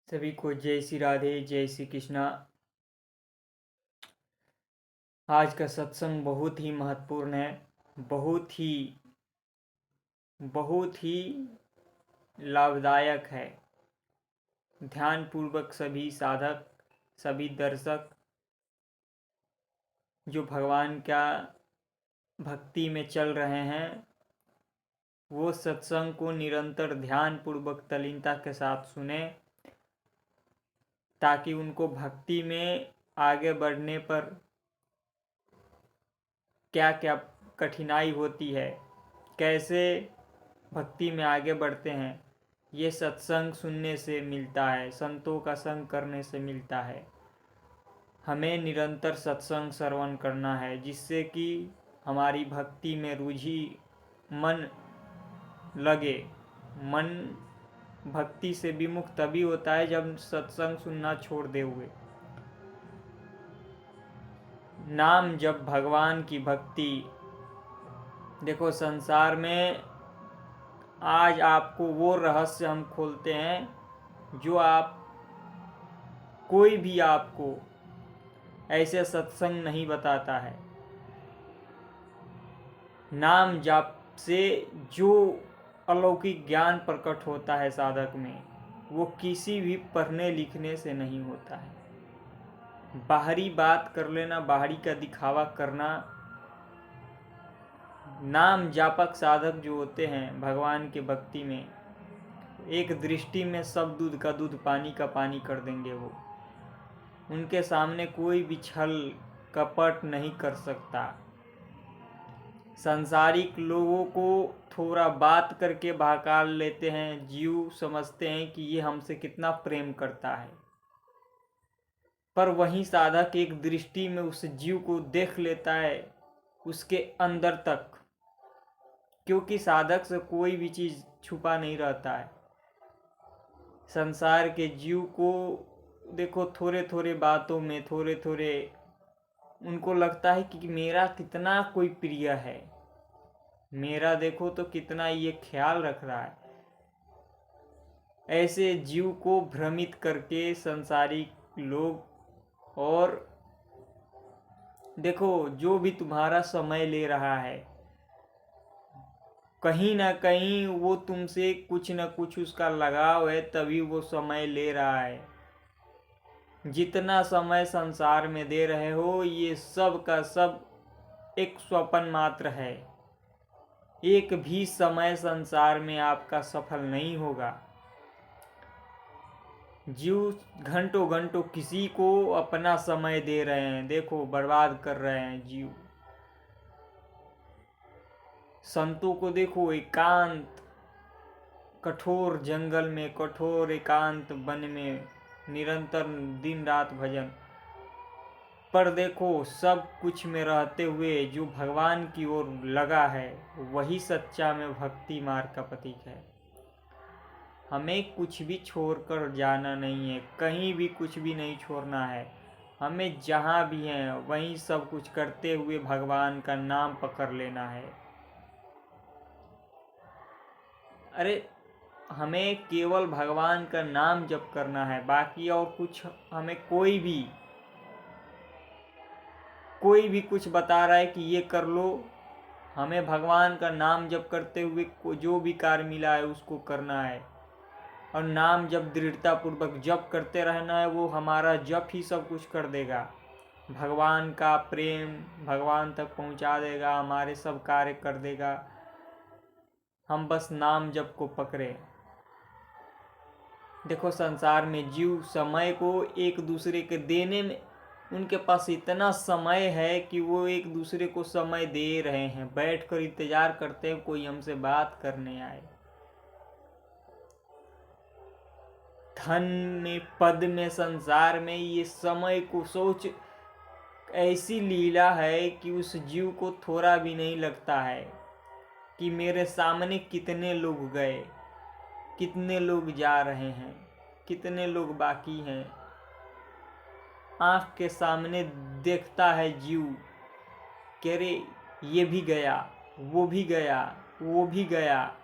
सभी को जय श्री राधे, जय श्री कृष्णा। आज का सत्संग बहुत ही महत्वपूर्ण है। बहुत ही लाभदायक है। ध्यान पूर्वक सभी साधक, सभी दर्शक जो भगवान का भक्ति में चल रहे हैं, वो सत्संग को निरंतर ध्यान पूर्वक तल्लीनता के साथ सुने, ताकि उनको भक्ति में आगे बढ़ने पर क्या क्या कठिनाई होती है, कैसे भक्ति में आगे बढ़ते हैं, ये सत्संग सुनने से मिलता है, संतों का संग करने से मिलता है। हमें निरंतर सत्संग श्रवण करना है, जिससे कि हमारी भक्ति में रुचि, मन लगे। मन भक्ति से विमुख तभी होता है जब सत्संग सुनना छोड़ दे हुए। नाम जब भगवान की भक्ति। देखो, संसार में आज आपको वो रहस्य हम खोलते हैं जो कोई भी आपको ऐसे सत्संग नहीं बताता है। नाम जाप से जो अलौकिक ज्ञान प्रकट होता है साधक में, वो किसी भी पढ़ने लिखने से नहीं होता है। बाहरी बात कर लेना, बाहरी का दिखावा करना। नाम जापक साधक जो होते हैं भगवान के भक्ति में, एक दृष्टि में सब दूध का दूध, पानी का पानी कर देंगे। वो उनके सामने कोई भी छल कपट नहीं कर सकता। सांसारिक लोगों को थोड़ा बात करके बहका लेते हैं, जीव समझते हैं कि ये हमसे कितना प्रेम करता है, पर वहीं साधक एक दृष्टि में उस जीव को देख लेता है, उसके अंदर तक, क्योंकि साधक से कोई भी चीज़ छुपा नहीं रहता है। संसार के जीव को देखो, थोड़े थोड़े बातों में, थोड़े थोड़े उनको लगता है कि मेरा कितना कोई प्रिय है, मेरा देखो तो कितना ये ख्याल रख रहा है। ऐसे जीव को भ्रमित करके संसारिक लोग, और देखो जो भी तुम्हारा समय ले रहा है, कहीं ना कहीं वो तुमसे कुछ ना कुछ उसका लगाव है, तभी वो समय ले रहा है। जितना समय संसार में दे रहे हो, ये सब का सब एक स्वप्न मात्र है। एक भी समय संसार में आपका सफल नहीं होगा। जीव घंटों घंटों किसी को अपना समय दे रहे हैं, देखो बर्बाद कर रहे हैं जीव। संतों को देखो, एकांत कठोर जंगल में, कठोर एकांत वन में निरंतर दिन रात भजन, पर देखो सब कुछ में रहते हुए जो भगवान की ओर लगा है, वही सच्चा में भक्ति मार्ग का प्रतीक है। हमें कुछ भी छोड़कर जाना नहीं है, कहीं भी कुछ भी नहीं छोड़ना है। हमें जहाँ भी हैं वहीं सब कुछ करते हुए भगवान का नाम पकड़ लेना है। अरे, हमें केवल भगवान का नाम जप करना है, बाकी और कुछ हमें कोई भी कुछ बता रहा है कि ये कर लो, हमें भगवान का नाम जप करते हुए जो भी कार्य मिला है उसको करना है। और नाम जब दृढ़ता पूर्वक जप करते रहना है, वो हमारा जप ही सब कुछ कर देगा। भगवान का प्रेम भगवान तक पहुंचा देगा, हमारे सब कार्य कर देगा। हम बस नाम जप को पकड़े। देखो, संसार में जीव समय को एक दूसरे के देने में, उनके पास इतना समय है कि वो एक दूसरे को समय दे रहे हैं, बैठकर इंतजार करते हैं कोई हमसे बात करने आए। धन में, पद में, संसार में ये समय को सोच ऐसी लीला है कि उस जीव को थोड़ा भी नहीं लगता है कि मेरे सामने कितने लोग गए, कितने लोग जा रहे हैं, कितने लोग बाकी हैं। आँख के सामने देखता है जीव कि अरे ये भी गया, वो भी गया, वो भी गया,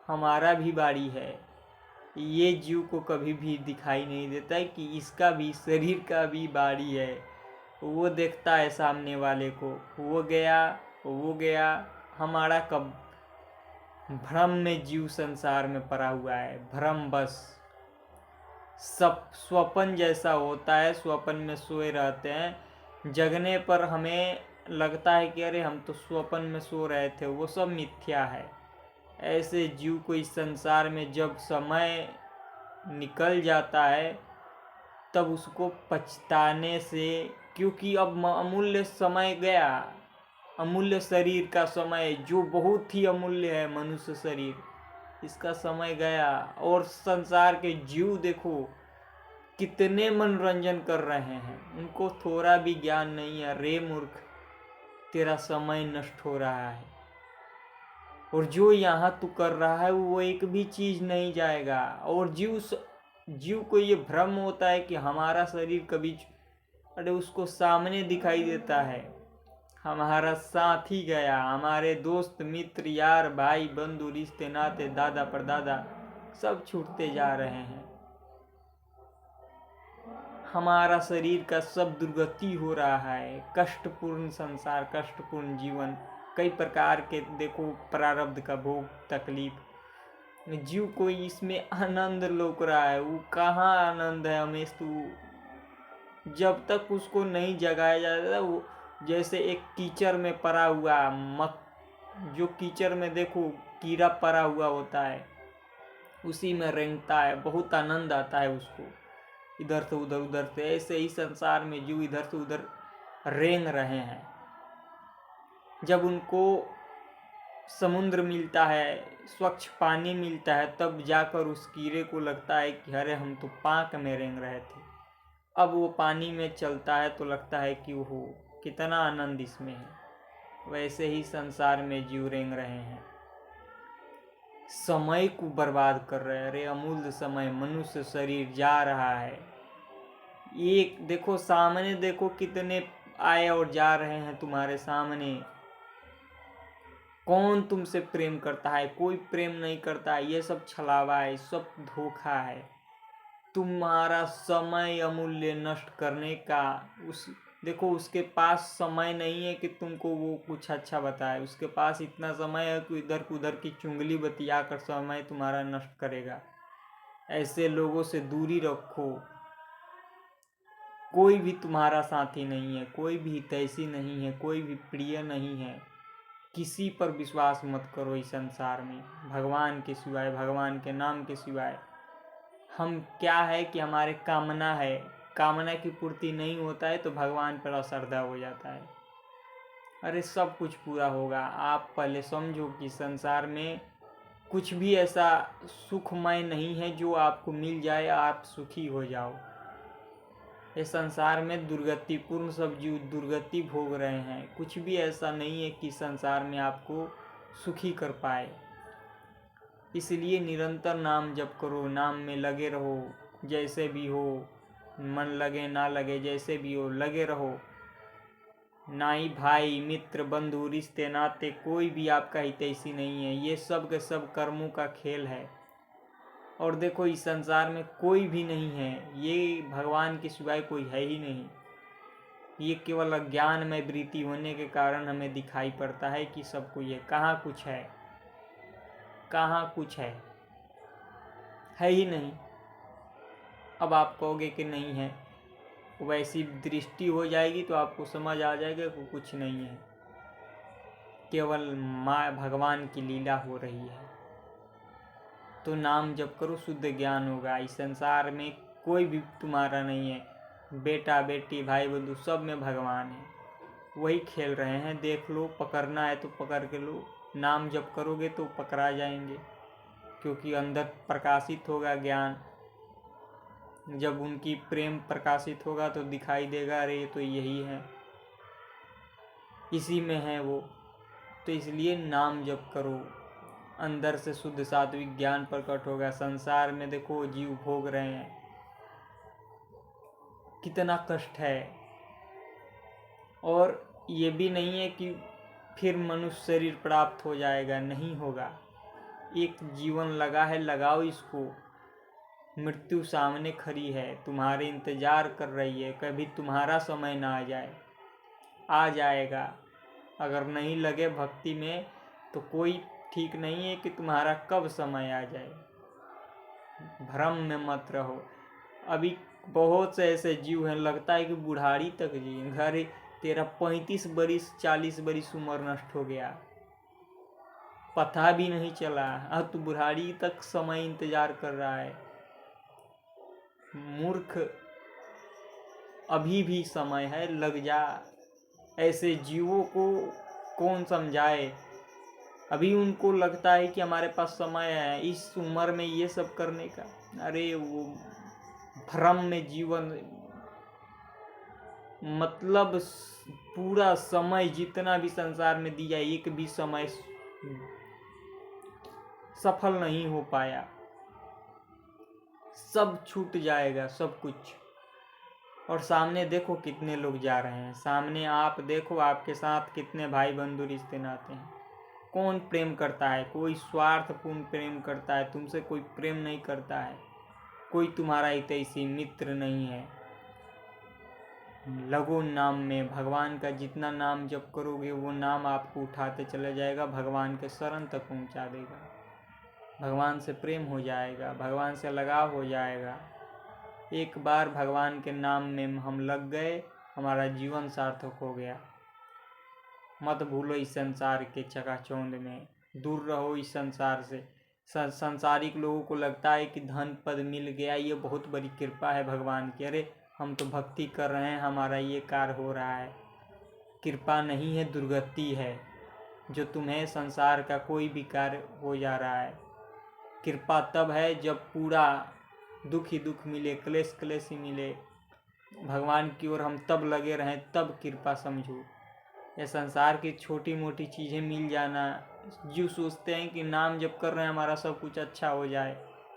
हमारा भी बारी है। ये जीव को कभी भी दिखाई नहीं देता है कि इसका भी शरीर का भी बारी है। वो देखता है सामने वाले को, वो गया, हमारा कब भ्रम में जीव संसार में पड़ा हुआ है। भ्रम बस सब स्वप्न जैसा होता है, स्वप्न में सोए रहते हैं, जगने पर हमें लगता है कि अरे हम तो स्वप्न में सो रहे थे, वो सब मिथ्या है। ऐसे जीव को इस संसार में जब समय निकल जाता है तब उसको पछताने से, क्योंकि अब अमूल्य समय गया, अमूल्य शरीर का समय जो बहुत ही अमूल्य है, मनुष्य शरीर, इसका समय गया। और संसार के जीव देखो कितने मनोरंजन कर रहे हैं, उनको थोड़ा भी ज्ञान नहीं है। रे मूर्ख, तेरा समय नष्ट हो रहा है, और जो यहाँ तू कर रहा है वो एक भी चीज नहीं जाएगा। और जीव को ये भ्रम होता है कि हमारा शरीर कभी, अरे उसको सामने दिखाई देता है हमारा साथी गया, हमारे दोस्त मित्र यार भाई बंधु रिश्ते नाते दादा परदादा सब छूटते जा रहे हैं, हमारा शरीर का सब दुर्गति हो रहा है। कष्टपूर्ण संसार, कष्टपूर्ण जीवन, कई प्रकार के देखो प्रारब्ध का भोग, तकलीफ, जीव को इसमें आनंद लौक रहा है। वो कहाँ आनंद है हमें, तू जब तक उसको नहीं जगाया जाता, वो जैसे एक कीचड़ में पड़ा हुआ जो कीचड़ में देखो कीड़ा पड़ा हुआ होता है, उसी में रेंगता है, बहुत आनंद आता है उसको, इधर से उधर उधर से। ऐसे ही संसार में जीव इधर से उधर रेंग रहे हैं। जब उनको समुद्र मिलता है, स्वच्छ पानी मिलता है, तब जाकर उस कीड़े को लगता है कि अरे हम तो पाक में रेंग रहे थे। अब वो पानी में चलता है तो लगता है कि ओहो कितना आनंद इसमें है। वैसे ही संसार में जीव रेंग रहे हैं, समय को बर्बाद कर रहे हैं। अरे अमूल्य समय, मनुष्य शरीर जा रहा है। एक देखो सामने, देखो कितने आए और जा रहे हैं तुम्हारे सामने। कौन तुमसे प्रेम करता है? कोई प्रेम नहीं करता है। ये सब छलावा है, सब धोखा है। तुम्हारा समय अमूल्य नष्ट करने का, देखो उसके पास समय नहीं है कि तुमको वो कुछ अच्छा बताए। उसके पास इतना समय है कि इधर उधर की चुंगली बतिया कर समय तुम्हारा नष्ट करेगा। ऐसे लोगों से दूरी रखो। कोई भी तुम्हारा साथी नहीं है, कोई भी हितैषी नहीं है, कोई भी प्रिय नहीं है। किसी पर विश्वास मत करो इस संसार में, भगवान के सिवाय, भगवान के नाम के सिवाय। हम क्या है कि हमारे कामना है, कामना की पूर्ति नहीं होता है तो भगवान पर अश्रद्धा हो जाता है। अरे सब कुछ पूरा होगा। आप पहले समझो कि संसार में कुछ भी ऐसा सुखमय नहीं है जो आपको मिल जाए आप सुखी हो जाओ। इस संसार में दुर्गतिपूर्ण सब जीव दुर्गति भोग रहे हैं। कुछ भी ऐसा नहीं है कि संसार में आपको सुखी कर पाए। इसलिए निरंतर नाम जप करो, नाम में लगे रहो। जैसे भी हो, मन लगे ना लगे, जैसे भी हो लगे रहो। नाई भाई मित्र बंधु रिश्ते नाते कोई भी आपका हितैषी नहीं है। ये सब के सब कर्मों का खेल है। और देखो इस संसार में कोई भी नहीं है, ये भगवान के सिवाय कोई है ही नहीं। ये केवल अज्ञान में वृत्ति होने के कारण हमें दिखाई पड़ता है कि सब कुछ है। कहाँ कुछ है, कहाँ कुछ है ही नहीं। अब आप कहोगे कि नहीं है, वैसी दृष्टि हो जाएगी तो आपको समझ आ जाएगा कि कुछ नहीं है, केवल माँ भगवान की लीला हो रही है। तो नाम जप करो, शुद्ध ज्ञान होगा। इस संसार में कोई भी तुम्हारा नहीं है, बेटा बेटी भाई बंधु सब में भगवान है, वही खेल रहे हैं। देख लो, पकड़ना है तो पकड़ के लो। नाम जप करोगे तो पकड़ा जाएंगे, क्योंकि अंदर प्रकाशित होगा ज्ञान। जब उनकी प्रेम प्रकाशित होगा तो दिखाई देगा, अरे तो यही है, इसी में है वो। तो इसलिए नाम जप करो, अंदर से शुद्ध सात्विक ज्ञान प्रकट होगा। संसार में देखो जीव भोग रहे हैं, कितना कष्ट है। और ये भी नहीं है कि फिर मनुष्य शरीर प्राप्त हो जाएगा, नहीं होगा। एक जीवन लगा है, लगाओ इसको। मृत्यु सामने खड़ी है, तुम्हारे इंतजार कर रही है, कभी तुम्हारा समय ना आ जाए। आ जाएगा। अगर नहीं लगे भक्ति में तो कोई ठीक नहीं है कि तुम्हारा कब समय आ जाए। भ्रम में मत रहो। अभी बहुत से ऐसे जीव हैं, लगता है कि बुढ़ारी तक जिए। घर तेरा 35 बरिस 40 बरिस उम्र नष्ट हो गया, पता भी नहीं चला, अब तू बुढ़ारी तक समय इंतजार कर रहा है। मूर्ख, अभी भी समय है, लग जा। ऐसे जीवों को कौन समझाए। अभी उनको लगता है कि हमारे पास समय है इस उम्र में ये सब करने का। अरे वो भ्रम में जीवन, मतलब पूरा समय जितना भी संसार में दिया, एक भी समय सफल नहीं हो पाया। सब छूट जाएगा, सब कुछ। और सामने देखो कितने लोग जा रहे हैं, सामने आप देखो आपके साथ कितने भाई बंधु रिश्ते नाते हैं। कौन प्रेम करता है? कोई स्वार्थपूर्ण प्रेम करता है, तुमसे कोई प्रेम नहीं करता है। कोई तुम्हारा हितैषी मित्र नहीं है। लगो नाम में, भगवान का जितना नाम जप करोगे वो नाम आपको उठाते चला जाएगा, भगवान के शरण तक पहुंचा देगा। भगवान से प्रेम हो जाएगा, भगवान से लगाव हो जाएगा। एक बार भगवान के नाम में हम लग गए, हमारा जीवन सार्थक हो गया। मत भूलो इस संसार के चकाचौंध में, दूर रहो इस संसार से। संसारिक लोगों को लगता है कि धन पद मिल गया, ये बहुत बड़ी कृपा है भगवान की। अरे हम तो भक्ति कर रहे हैं, हमारा ये कार्य हो रहा है। कृपा नहीं है, दुर्गति है जो तुम्हें संसार का कोई भी कार्य हो जा रहा है। कृपा तब है जब पूरा दुख ही दुख मिले, क्लेश क्लेश ही मिले, भगवान की ओर हम तब लगे रहें, तब कृपा समझो। ये संसार की छोटी मोटी चीज़ें मिल जाना, जो सोचते हैं कि नाम जप कर रहे हैं हमारा सब कुछ अच्छा हो जाए।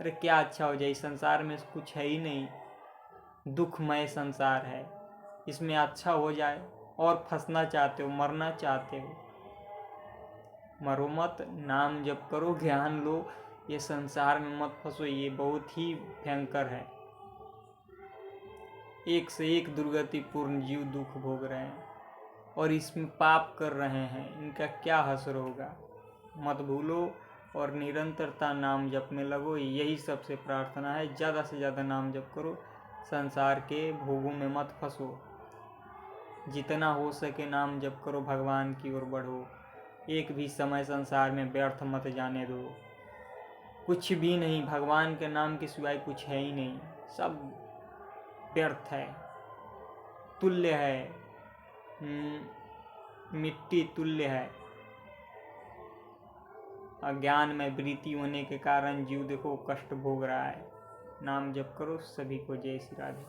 अरे क्या अच्छा हो जाए, इस संसार में कुछ है ही नहीं, दुखमय संसार है। इसमें अच्छा हो जाए और फंसना चाहते हो, मरना चाहते हो, मरो मत, नाम जप करो, ज्ञान लो, ये संसार में मत फंसो, ये बहुत ही भयंकर है। एक से एक दुर्गतिपूर्ण जीव दुख भोग रहे हैं और इसमें पाप कर रहे हैं, इनका क्या हश्र होगा। मत भूलो और निरंतरता नाम जप में लगो, यही सबसे प्रार्थना है। ज़्यादा से ज़्यादा नाम जप करो, संसार के भोगों में मत फंसो, जितना हो सके नाम जप करो, भगवान की ओर बढ़ो। एक भी समय संसार में व्यर्थ मत जाने दो। कुछ भी नहीं, भगवान के नाम के सिवाय कुछ है ही नहीं, सब व्यर्थ है, तुल्य है, मिट्टी तुल्य है। अज्ञान में वृत्ति होने के कारण जीव देखो कष्ट भोग रहा है। नाम जप करो। सभी को जय श्री राधे।